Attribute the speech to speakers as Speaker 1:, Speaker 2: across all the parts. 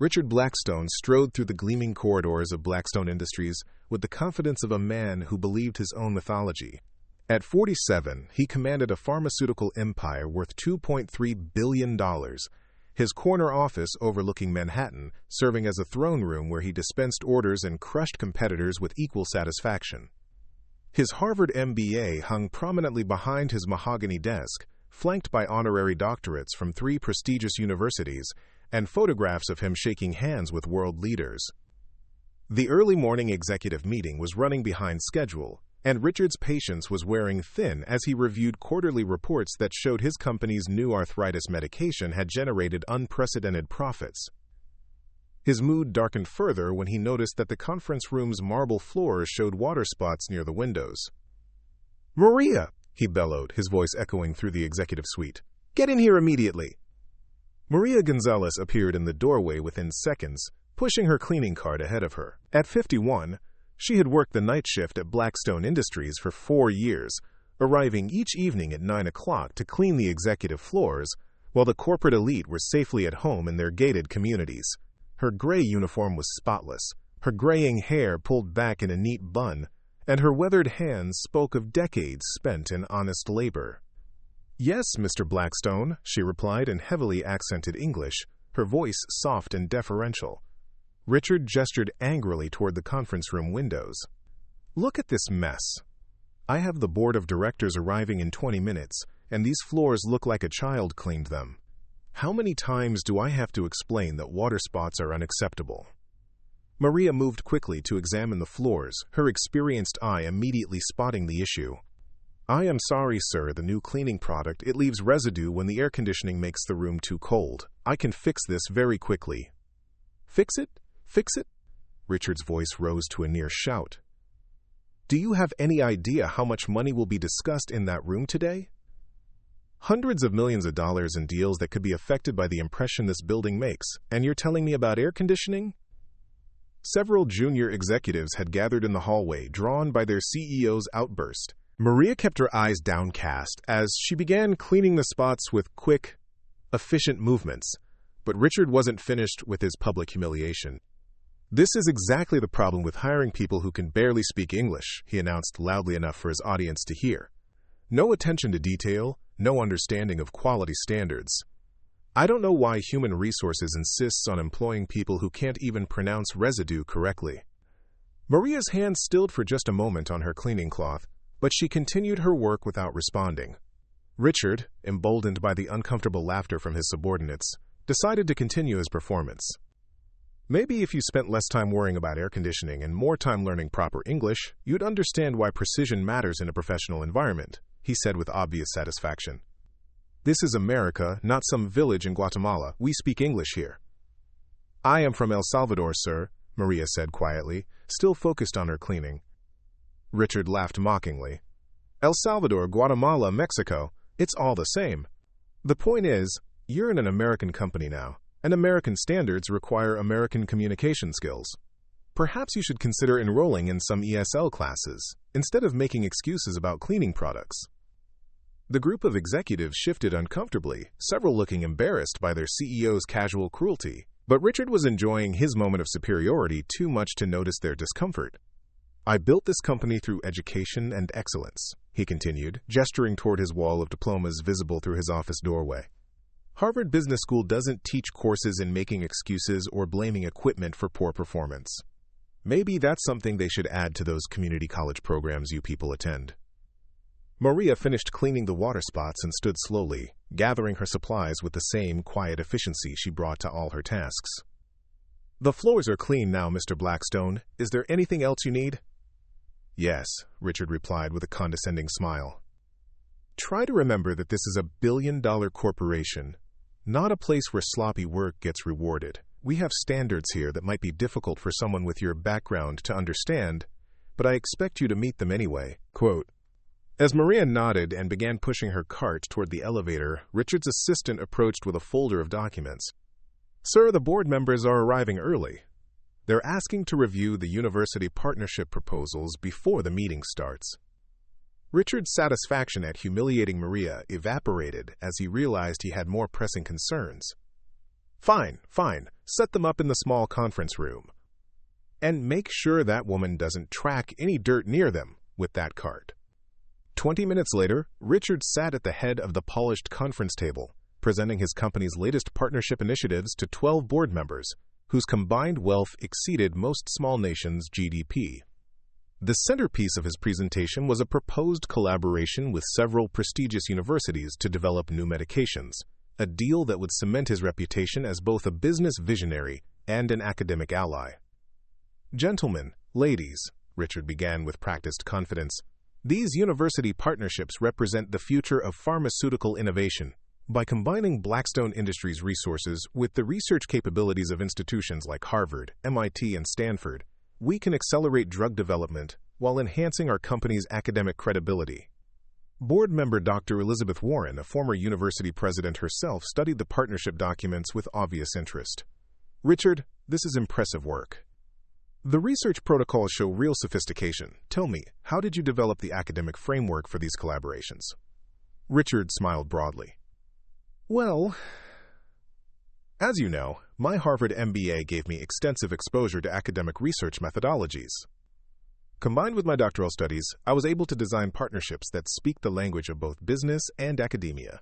Speaker 1: Richard Blackstone strode through the gleaming corridors of Blackstone Industries with the confidence of a man who believed his own mythology. At 47, he commanded a pharmaceutical empire worth $2.3 billion, his corner office overlooking Manhattan, serving as a throne room where he dispensed orders and crushed competitors with equal satisfaction. His Harvard MBA hung prominently behind his mahogany desk, flanked by honorary doctorates from 3 prestigious universities and photographs of him shaking hands with world leaders. The early morning executive meeting was running behind schedule, and Richard's patience was wearing thin as he reviewed quarterly reports that showed his company's new arthritis medication had generated unprecedented profits. His mood darkened further when he noticed that the conference room's marble floors showed water spots near the windows. "Maria!" he bellowed, his voice echoing through the executive suite. "Get in here immediately!" Maria Gonzalez appeared in the doorway within seconds, pushing her cleaning cart ahead of her. At 51, she had worked the night shift at Blackstone Industries for 4 years, arriving each evening at 9 o'clock to clean the executive floors, while the corporate elite were safely at home in their gated communities. Her gray uniform was spotless, her graying hair pulled back in a neat bun, and her weathered hands spoke of decades spent in honest labor. "Yes, Mr. Blackstone," she replied in heavily accented English, her voice soft and deferential. Richard gestured angrily toward the conference room windows. "Look at this mess. I have the board of directors arriving in 20 minutes, and these floors look like a child cleaned them. How many times do I have to explain that water spots are unacceptable?" Maria moved quickly to examine the floors, her experienced eye immediately spotting the issue. "I am sorry, sir, the new cleaning product, it leaves residue when the air conditioning makes the room too cold. I can fix this very quickly." "Fix it? Fix it?" Richard's voice rose to a near shout. "Do you have any idea how much money will be discussed in that room today? Hundreds of millions of dollars in deals that could be affected by the impression this building makes, and you're telling me about air conditioning?" Several junior executives had gathered in the hallway, drawn by their CEO's outburst. Maria kept her eyes downcast as she began cleaning the spots with quick, efficient movements, but Richard wasn't finished with his public humiliation. "This is exactly the problem with hiring people who can barely speak English," he announced loudly enough for his audience to hear. "No attention to detail, no understanding of quality standards. I don't know why human resources insists on employing people who can't even pronounce residue correctly." Maria's hand stilled for just a moment on her cleaning cloth, but she continued her work without responding. Richard, emboldened by the uncomfortable laughter from his subordinates, decided to continue his performance. "Maybe if you spent less time worrying about air conditioning and more time learning proper English, you'd understand why precision matters in a professional environment," he said with obvious satisfaction. "This is America, not some village in Guatemala. We speak English here." "I am from El Salvador, sir," Maria said quietly, still focused on her cleaning. Richard laughed mockingly. "El Salvador, Guatemala, Mexico, it's all the same. The point is, you're in an American company now, and American standards require American communication skills. Perhaps you should consider enrolling in some ESL classes, instead of making excuses about cleaning products." The group of executives shifted uncomfortably, several looking embarrassed by their CEO's casual cruelty, but Richard was enjoying his moment of superiority too much to notice their discomfort. "I built this company through education and excellence," he continued, gesturing toward his wall of diplomas visible through his office doorway. "Harvard Business School doesn't teach courses in making excuses or blaming equipment for poor performance. Maybe that's something they should add to those community college programs you people attend." Maria finished cleaning the water spots and stood slowly, gathering her supplies with the same quiet efficiency she brought to all her tasks. "The floors are clean now, Mr. Blackstone. Is there anything else you need?" "Yes," Richard replied with a condescending smile. "Try to remember that this is a billion-dollar corporation, not a place where sloppy work gets rewarded. We have standards here that might be difficult for someone with your background to understand, but I expect you to meet them anyway." Quote. As Maria nodded and began pushing her cart toward the elevator, Richard's assistant approached with a folder of documents. "Sir, the board members are arriving early. They're asking to review the university partnership proposals before the meeting starts." Richard's satisfaction at humiliating Maria evaporated as he realized he had more pressing concerns. Fine, Set them up in the small conference room. And make sure that woman doesn't track any dirt near them with that cart. 20 minutes later, Richard sat at the head of the polished conference table, presenting his company's latest partnership initiatives to 12 board members, whose combined wealth exceeded most small nations' GDP. The centerpiece of his presentation was a proposed collaboration with several prestigious universities to develop new medications, a deal that would cement his reputation as both a business visionary and an academic ally. "Gentlemen, ladies," Richard began with practiced confidence, "these university partnerships represent the future of pharmaceutical innovation. By combining Blackstone Industries' resources with the research capabilities of institutions like Harvard, MIT, and Stanford, we can accelerate drug development while enhancing our company's academic credibility." Board member Dr. Elizabeth Warren, a former university president herself, studied the partnership documents with obvious interest. "Richard, this is impressive work. The research protocols show real sophistication. Tell me, how did you develop the academic framework for these collaborations?" Richard smiled broadly. "Well, as you know, my Harvard MBA gave me extensive exposure to academic research methodologies. Combined with my doctoral studies, I was able to design partnerships that speak the language of both business and academia."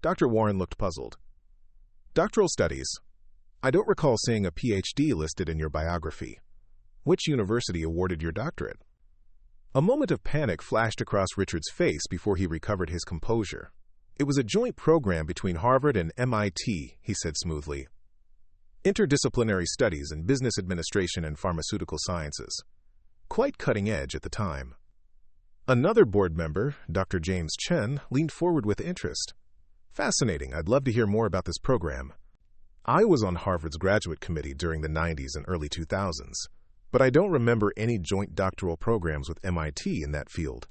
Speaker 1: Dr. Warren looked puzzled. "Doctoral studies? I don't recall seeing a PhD listed in your biography. Which university awarded your doctorate?" A moment of panic flashed across Richard's face before he recovered his composure. "It was a joint program between Harvard and MIT," he said smoothly. "Interdisciplinary studies in business administration and pharmaceutical sciences. Quite cutting edge at the time." Another board member, Dr. James Chen, leaned forward with interest. "Fascinating. I'd love to hear more about this program. I was on Harvard's graduate committee during the 90s and early 2000s, but I don't remember any joint doctoral programs with MIT in that field."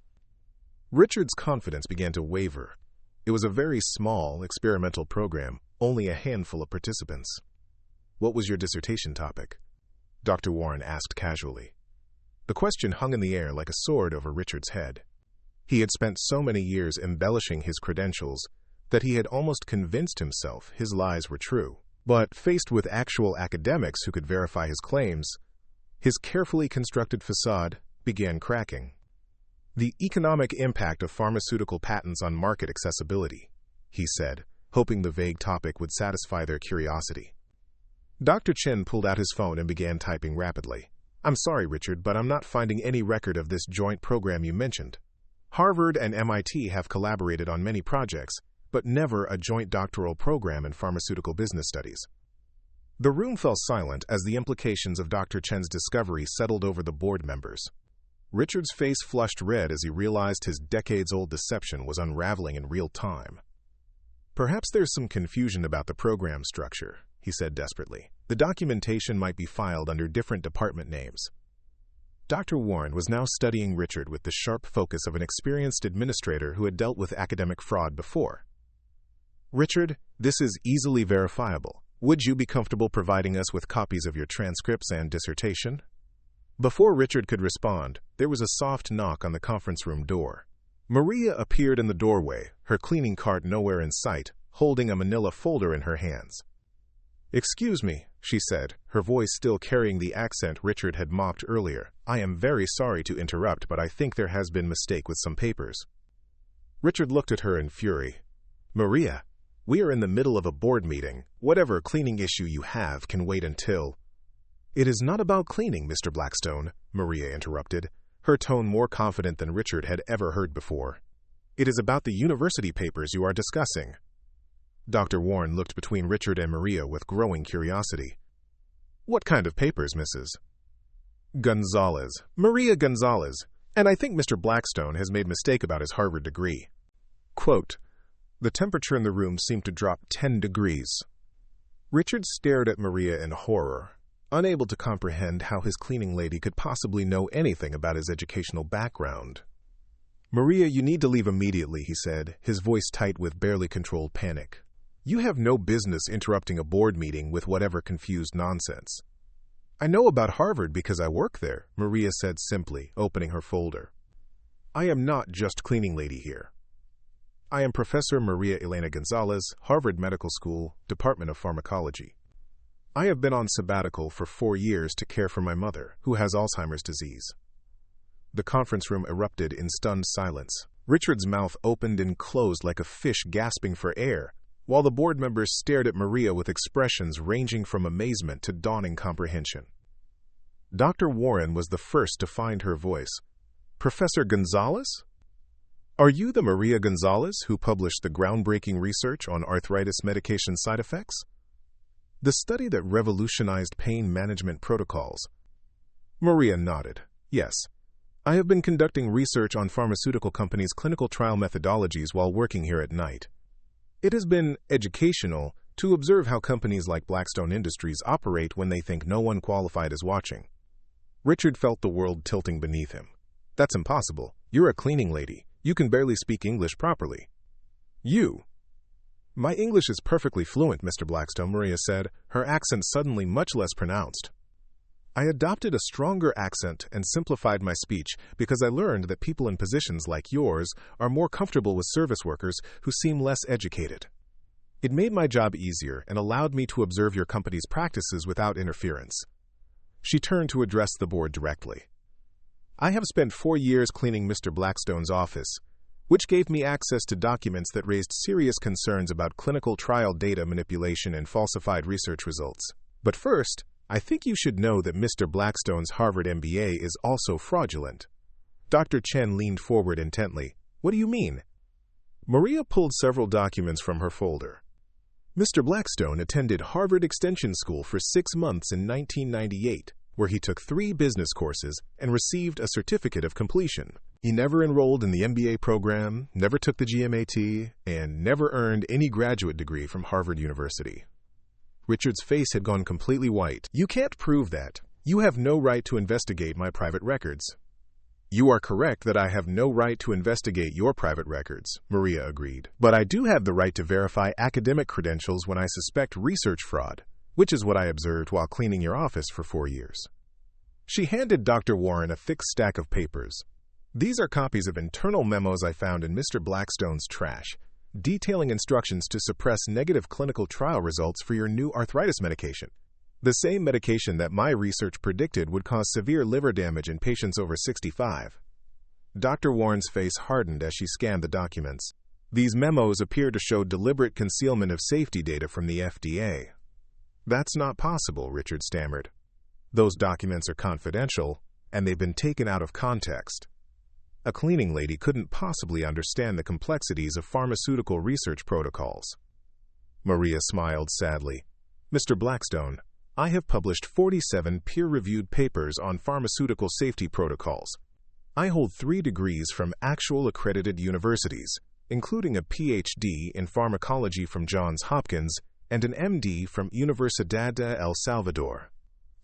Speaker 1: Richard's confidence began to waver. It was a very small, experimental program, only a handful of participants. "What was your dissertation topic?" Dr. Warren asked casually. The question hung in the air like a sword over Richard's head. He had spent so many years embellishing his credentials that he had almost convinced himself his lies were true. But faced with actual academics who could verify his claims, his carefully constructed facade began cracking. "The economic impact of pharmaceutical patents on market accessibility," he said, hoping the vague topic would satisfy their curiosity. Dr. Chen pulled out his phone and began typing rapidly. "I'm sorry, Richard, but I'm not finding any record of this joint program you mentioned. Harvard and MIT have collaborated on many projects, but never a joint doctoral program in pharmaceutical business studies." The room fell silent as the implications of Dr. Chen's discovery settled over the board members. Richard's face flushed red as he realized his decades-old deception was unraveling in real time. "Perhaps there's some confusion about the program structure," he said desperately. "The documentation might be filed under different department names." Dr. Warren was now studying Richard with the sharp focus of an experienced administrator who had dealt with academic fraud before. "Richard, this is easily verifiable. Would you be comfortable providing us with copies of your transcripts and dissertation?" Before Richard could respond, there was a soft knock on the conference room door. Maria appeared in the doorway, her cleaning cart nowhere in sight, holding a manila folder in her hands. "Excuse me," she said, her voice still carrying the accent Richard had mocked earlier. "I am very sorry to interrupt, but I think there has been mistake with some papers." Richard looked at her in fury. "Maria, we are in the middle of a board meeting. Whatever cleaning issue you have can wait until—" "It is not about cleaning, Mr. Blackstone," Maria interrupted, her tone more confident than Richard had ever heard before. "It is about the university papers you are discussing." Dr. Warren looked between Richard and Maria with growing curiosity. "What kind of papers, Mrs. Gonzalez?" "Maria Gonzalez. And I think Mr. Blackstone has made mistake about his Harvard degree." Quote, the temperature in the room seemed to drop 10 degrees. Richard stared at Maria in horror, unable to comprehend how his cleaning lady could possibly know anything about his educational background. "Maria, you need to leave immediately," he said, his voice tight with barely controlled panic. "You have no business interrupting a board meeting with whatever confused nonsense." "I know about Harvard because I work there," Maria said simply, opening her folder. "I am not just cleaning lady here. I am Professor Maria Elena Gonzalez, Harvard Medical School, Department of Pharmacology." I have been on sabbatical for 4 years to care for my mother, who has Alzheimer's disease. The conference room erupted in stunned silence. Richard's mouth opened and closed like a fish gasping for air, while the board members stared at Maria with expressions ranging from amazement to dawning comprehension. Dr. Warren was the first to find her voice. "Professor Gonzalez? Are you the Maria Gonzalez who published the groundbreaking research on arthritis medication side effects? The study that revolutionized pain management protocols?" Maria nodded. "Yes. I have been conducting research on pharmaceutical companies' clinical trial methodologies while working here at night. It has been educational to observe how companies like Blackstone Industries operate when they think no one qualified is watching." Richard felt the world tilting beneath him. "That's impossible. You're a cleaning lady. You can barely speak English properly." "You?" "My English is perfectly fluent, Mr. Blackstone," Maria said, her accent suddenly much less pronounced. "I adopted a stronger accent and simplified my speech because I learned that people in positions like yours are more comfortable with service workers who seem less educated. It made my job easier and allowed me to observe your company's practices without interference." She turned to address the board directly. "I have spent 4 years cleaning Mr. Blackstone's office, which gave me access to documents that raised serious concerns about clinical trial data manipulation and falsified research results. But first, I think you should know that Mr. Blackstone's Harvard MBA is also fraudulent." Dr. Chen leaned forward intently. "What do you mean?" Maria pulled several documents from her folder. "Mr. Blackstone attended Harvard Extension School for 6 months in 1998, where he took 3 business courses and received a certificate of completion. He never enrolled in the MBA program, never took the GMAT, and never earned any graduate degree from Harvard University." Richard's face had gone completely white. "You can't prove that. You have no right to investigate my private records." "You are correct that I have no right to investigate your private records," Maria agreed. "But I do have the right to verify academic credentials when I suspect research fraud, which is what I observed while cleaning your office for 4 years." She handed Dr. Warren a thick stack of papers. "These are copies of internal memos I found in Mr. Blackstone's trash, detailing instructions to suppress negative clinical trial results for your new arthritis medication. The same medication that my research predicted would cause severe liver damage in patients over 65. Dr. Warren's face hardened as she scanned the documents. "These memos appear to show deliberate concealment of safety data from the FDA." "That's not possible," Richard stammered. "Those documents are confidential, and they've been taken out of context. A cleaning lady couldn't possibly understand the complexities of pharmaceutical research protocols." Maria smiled sadly. "Mr. Blackstone, I have published 47 peer-reviewed papers on pharmaceutical safety protocols. I hold 3 degrees from actual accredited universities, including a PhD in pharmacology from Johns Hopkins and an MD from Universidad de El Salvador.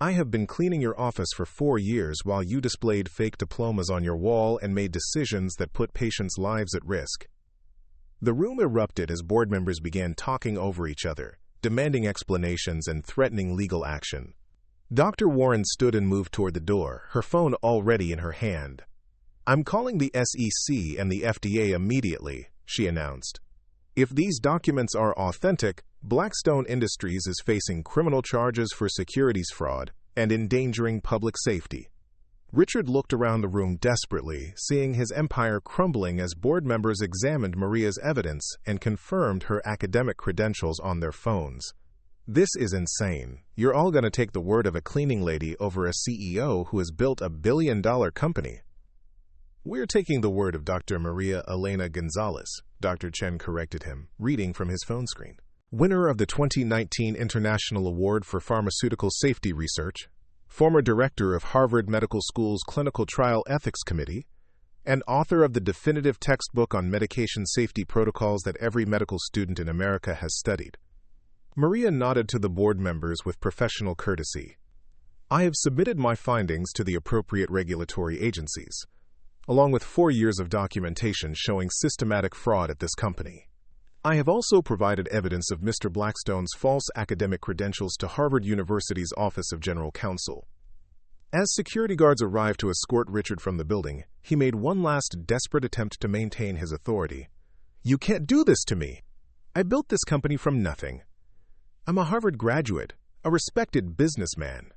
Speaker 1: I have been cleaning your office for 4 years while you displayed fake diplomas on your wall and made decisions that put patients' lives at risk." The room erupted as board members began talking over each other, demanding explanations and threatening legal action. Dr. Warren stood and moved toward the door, her phone already in her hand. "I'm calling the SEC and the FDA immediately," she announced. "If these documents are authentic, Blackstone Industries is facing criminal charges for securities fraud and endangering public safety." Richard looked around the room desperately, seeing his empire crumbling as board members examined Maria's evidence and confirmed her academic credentials on their phones. "This is insane. You're all going to take the word of a cleaning lady over a CEO who has built a billion-dollar company." "We're taking the word of Dr. Maria Elena Gonzalez," Dr. Chen corrected him, reading from his phone screen. "Winner of the 2019 International Award for Pharmaceutical Safety Research, former director of Harvard Medical School's Clinical Trial Ethics Committee, and author of the definitive textbook on medication safety protocols that every medical student in America has studied." Maria nodded to the board members with professional courtesy. "I have submitted my findings to the appropriate regulatory agencies, along with 4 years of documentation showing systematic fraud at this company. I have also provided evidence of Mr. Blackstone's false academic credentials to Harvard University's Office of General Counsel." As security guards arrived to escort Richard from the building, he made one last desperate attempt to maintain his authority. "You can't do this to me. I built this company from nothing. I'm a Harvard graduate. a respected businessman.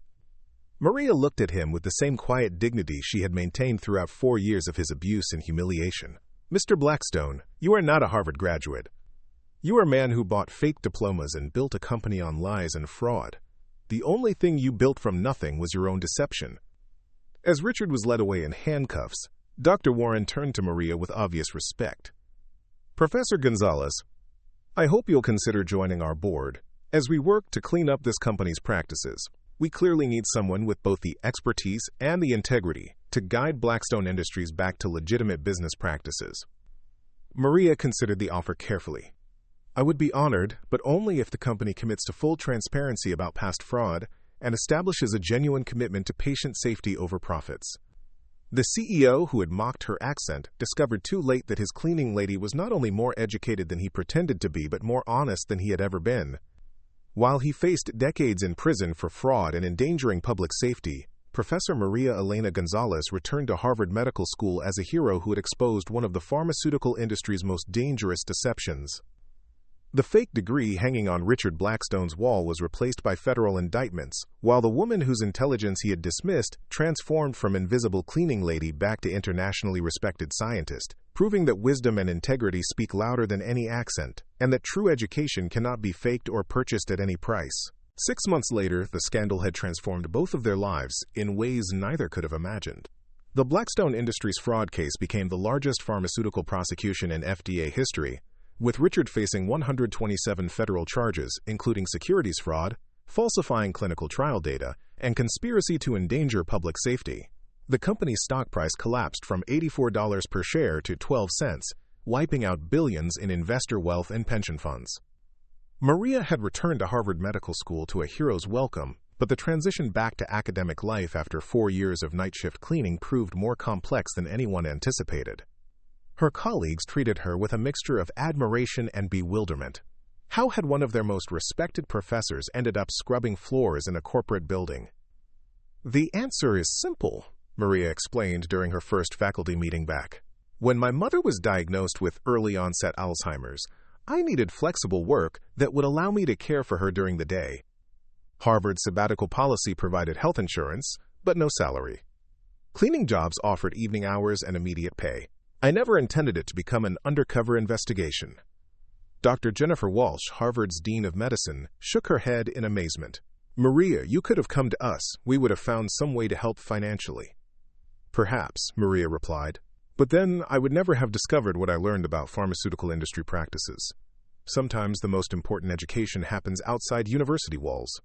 Speaker 1: Maria looked at him with the same quiet dignity she had maintained throughout 4 years of his abuse and humiliation. "Mr. Blackstone, you are not a Harvard graduate. You are a man who bought fake diplomas and built a company on lies and fraud. The only thing you built from nothing was your own deception." As Richard was led away in handcuffs, Dr. Warren turned to Maria with obvious respect. "Professor Gonzalez, I hope you'll consider joining our board. As we work to clean up this company's practices, we clearly need someone with both the expertise and the integrity to guide Blackstone Industries back to legitimate business practices." Maria considered the offer carefully. "I would be honored, but only if the company commits to full transparency about past fraud and establishes a genuine commitment to patient safety over profits." The CEO, who had mocked her accent, discovered too late that his cleaning lady was not only more educated than he pretended to be, but more honest than he had ever been. While he faced decades in prison for fraud and endangering public safety, Professor Maria Elena Gonzalez returned to Harvard Medical School as a hero who had exposed one of the pharmaceutical industry's most dangerous deceptions. The fake degree hanging on Richard Blackstone's wall was replaced by federal indictments, while the woman whose intelligence he had dismissed transformed from invisible cleaning lady back to internationally respected scientist, proving that wisdom and integrity speak louder than any accent, and that true education cannot be faked or purchased at any price. 6 months later, the scandal had transformed both of their lives in ways neither could have imagined. The Blackstone Industries fraud case became the largest pharmaceutical prosecution in FDA history, with Richard facing 127 federal charges, including securities fraud, falsifying clinical trial data, and conspiracy to endanger public safety. The company's stock price collapsed from $84 per share to 12 cents, wiping out billions in investor wealth and pension funds. Maria had returned to Harvard Medical School to a hero's welcome, but the transition back to academic life after 4 years of night shift cleaning proved more complex than anyone anticipated. Her colleagues treated her with a mixture of admiration and bewilderment. How had one of their most respected professors ended up scrubbing floors in a corporate building? "The answer is simple," Maria explained during her first faculty meeting back. "When my mother was diagnosed with early-onset Alzheimer's, I needed flexible work that would allow me to care for her during the day. Harvard's sabbatical policy provided health insurance, but no salary. Cleaning jobs offered evening hours and immediate pay. I never intended it to become an undercover investigation." Dr. Jennifer Walsh, Harvard's Dean of Medicine, shook her head in amazement. "Maria, you could have come to us. We would have found some way to help financially." "Perhaps," Maria replied. "But then I would never have discovered what I learned about pharmaceutical industry practices. Sometimes the most important education happens outside university walls."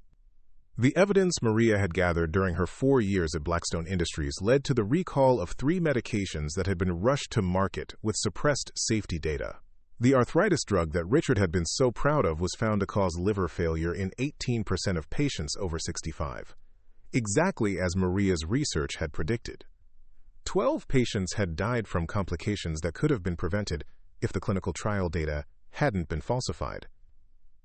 Speaker 1: The evidence Maria had gathered during her 4 years at Blackstone Industries led to the recall of 3 medications that had been rushed to market with suppressed safety data. The arthritis drug that Richard had been so proud of was found to cause liver failure in 18% of patients over 65, exactly as Maria's research had predicted. 12 patients had died from complications that could have been prevented if the clinical trial data hadn't been falsified.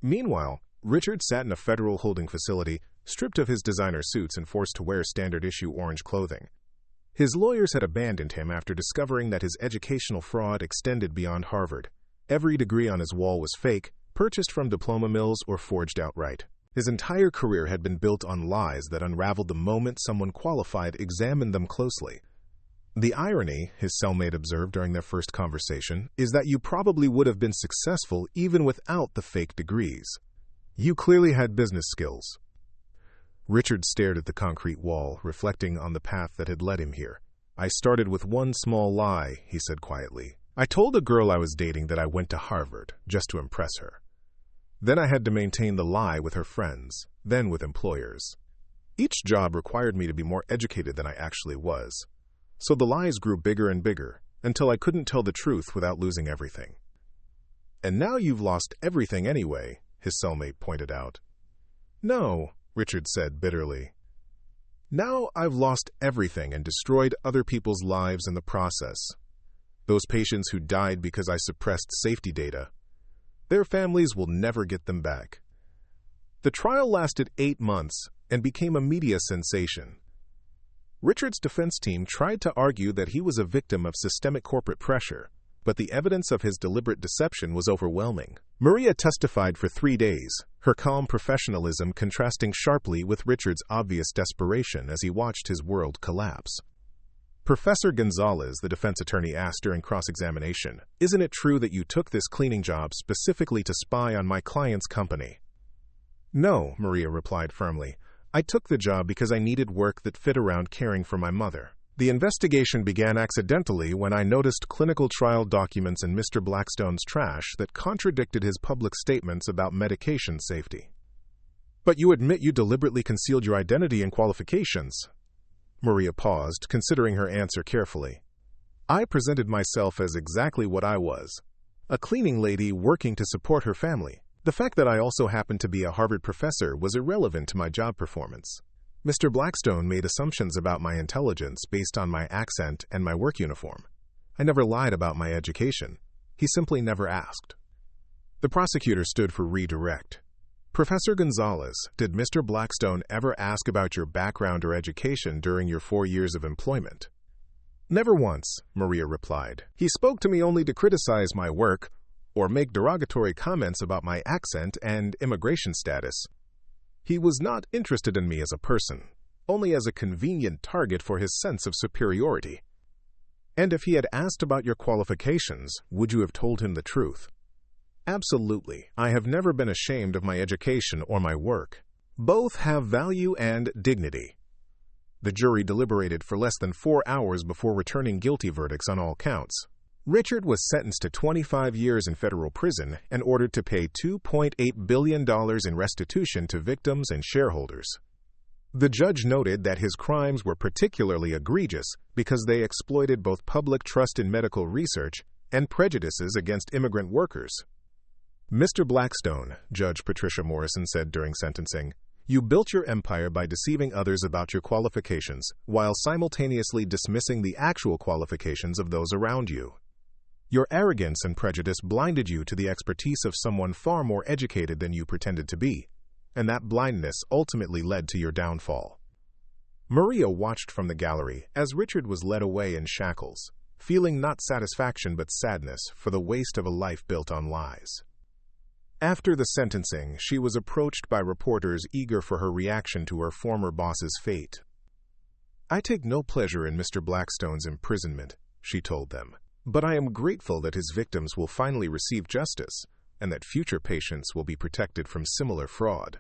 Speaker 1: Meanwhile, Richard sat in a federal holding facility, stripped of his designer suits and forced to wear standard-issue orange clothing. His lawyers had abandoned him after discovering that his educational fraud extended beyond Harvard. Every degree on his wall was fake, purchased from diploma mills or forged outright. His entire career had been built on lies that unraveled the moment someone qualified examined them closely. "The irony," his cellmate observed during their first conversation, "is that you probably would have been successful even without the fake degrees. You clearly had business skills." Richard stared at the concrete wall, reflecting on the path that had led him here. "I started with one small lie," he said quietly. "I told a girl I was dating that I went to Harvard, just to impress her. Then I had to maintain the lie with her friends, then with employers. Each job required me to be more educated than I actually was. So the lies grew bigger and bigger, until I couldn't tell the truth without losing everything." "And now you've lost everything anyway," his cellmate pointed out. "No," Richard said bitterly. "Now I've lost everything and destroyed other people's lives in the process. Those patients who died because I suppressed safety data, their families will never get them back." The trial lasted 8 months and became a media sensation. Richard's defense team tried to argue that he was a victim of systemic corporate pressure, but the evidence of his deliberate deception was overwhelming. Maria testified for 3 days, her calm professionalism contrasting sharply with Richard's obvious desperation as he watched his world collapse. Professor Gonzalez, the defense attorney, asked during cross-examination, "Isn't it true that you took this cleaning job specifically to spy on my client's company?" "No," Maria replied firmly. "I took the job because I needed work that fit around caring for my mother. The investigation began accidentally when I noticed clinical trial documents in Mr. Blackstone's trash that contradicted his public statements about medication safety." "But you admit you deliberately concealed your identity and qualifications." Maria paused, considering her answer carefully. "I presented myself as exactly what I was, a cleaning lady working to support her family. The fact that I also happened to be a Harvard professor was irrelevant to my job performance. Mr. Blackstone made assumptions about my intelligence based on my accent and my work uniform. I never lied about my education. He simply never asked." The prosecutor stood for redirect. "Professor Gonzalez, did Mr. Blackstone ever ask about your background or education during your 4 years of employment?" "Never once," Maria replied. "He spoke to me only to criticize my work or make derogatory comments about my accent and immigration status. He was not interested in me as a person, only as a convenient target for his sense of superiority." "And if he had asked about your qualifications, would you have told him the truth?" "Absolutely. I have never been ashamed of my education or my work. Both have value and dignity." The jury deliberated for less than 4 hours before returning guilty verdicts on all counts. Richard was sentenced to 25 years in federal prison and ordered to pay $2.8 billion in restitution to victims and shareholders. The judge noted that his crimes were particularly egregious because they exploited both public trust in medical research and prejudices against immigrant workers. "Mr. Blackstone," Judge Patricia Morrison said during sentencing, "you built your empire by deceiving others about your qualifications while simultaneously dismissing the actual qualifications of those around you. Your arrogance and prejudice blinded you to the expertise of someone far more educated than you pretended to be, and that blindness ultimately led to your downfall." Maria watched from the gallery as Richard was led away in shackles, feeling not satisfaction but sadness for the waste of a life built on lies. After the sentencing, she was approached by reporters eager for her reaction to her former boss's fate. "I take no pleasure in Mr. Blackstone's imprisonment," she told them, "but I am grateful that his victims will finally receive justice and that future patients will be protected from similar fraud."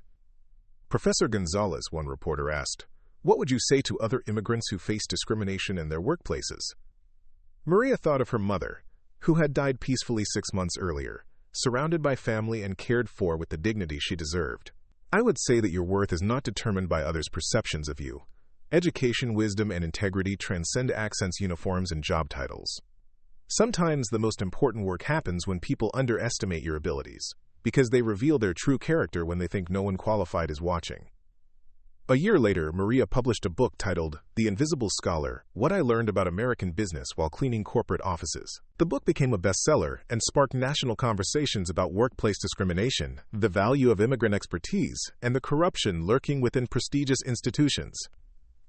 Speaker 1: "Professor Gonzalez," one reporter asked, "what would you say to other immigrants who face discrimination in their workplaces?" Maria thought of her mother, who had died peacefully 6 months earlier, surrounded by family and cared for with the dignity she deserved. "I would say that your worth is not determined by others' perceptions of you. Education, wisdom, and integrity transcend accents, uniforms, and job titles. Sometimes the most important work happens when people underestimate your abilities, because they reveal their true character when they think no one qualified is watching." A year later, Maria published a book titled The Invisible Scholar: What I Learned About American Business While Cleaning Corporate Offices. The book became a bestseller and sparked national conversations about workplace discrimination, the value of immigrant expertise, and the corruption lurking within prestigious institutions.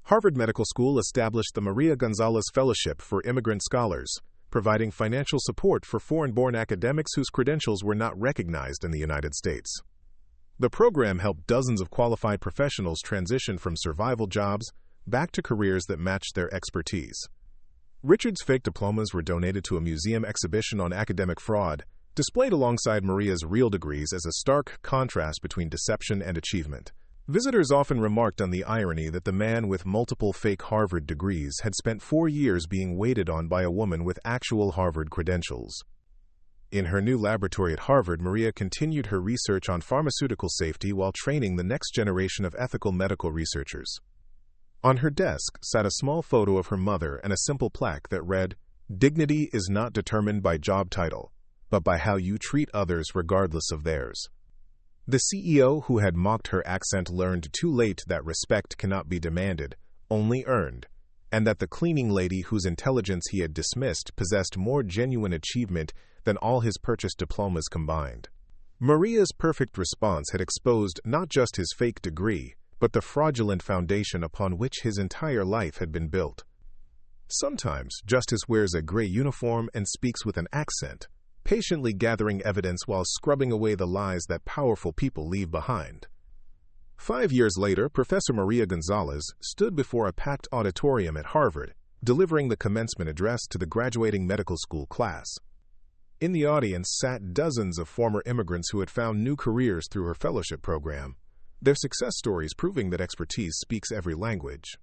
Speaker 1: Harvard Medical School established the Maria Gonzalez Fellowship for Immigrant Scholars, providing financial support for foreign-born academics whose credentials were not recognized in the United States. The program helped dozens of qualified professionals transition from survival jobs back to careers that matched their expertise. Richard's fake diplomas were donated to a museum exhibition on academic fraud, displayed alongside Maria's real degrees as a stark contrast between deception and achievement. Visitors often remarked on the irony that the man with multiple fake Harvard degrees had spent 4 years being waited on by a woman with actual Harvard credentials. In her new laboratory at Harvard, Maria continued her research on pharmaceutical safety while training the next generation of ethical medical researchers. On her desk sat a small photo of her mother and a simple plaque that read, "Dignity is not determined by job title, but by how you treat others regardless of theirs." The CEO who had mocked her accent learned too late that respect cannot be demanded, only earned, and that the cleaning lady whose intelligence he had dismissed possessed more genuine achievement than all his purchased diplomas combined. Maria's perfect response had exposed not just his fake degree, but the fraudulent foundation upon which his entire life had been built. Sometimes Justice wears a gray uniform and speaks with an accent, patiently gathering evidence while scrubbing away the lies that powerful people leave behind. 5 years later, Professor Maria Gonzalez stood before a packed auditorium at Harvard, delivering the commencement address to the graduating medical school class. In the audience sat dozens of former immigrants who had found new careers through her fellowship program, their success stories proving that expertise speaks every language.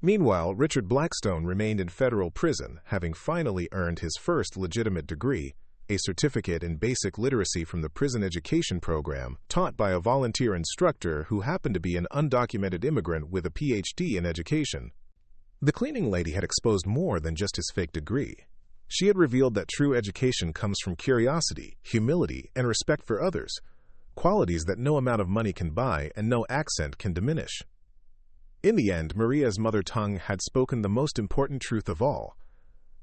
Speaker 1: Meanwhile, Richard Blackstone remained in federal prison, having finally earned his first legitimate degree, a certificate in basic literacy from the prison education program, taught by a volunteer instructor who happened to be an undocumented immigrant with a PhD in education. The cleaning lady had exposed more than just his fake degree. She had revealed that true education comes from curiosity, humility, and respect for others, qualities that no amount of money can buy and no accent can diminish. In the end, Maria's mother tongue had spoken the most important truth of all,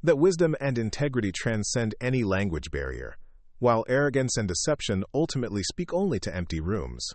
Speaker 1: that wisdom and integrity transcend any language barrier, while arrogance and deception ultimately speak only to empty rooms.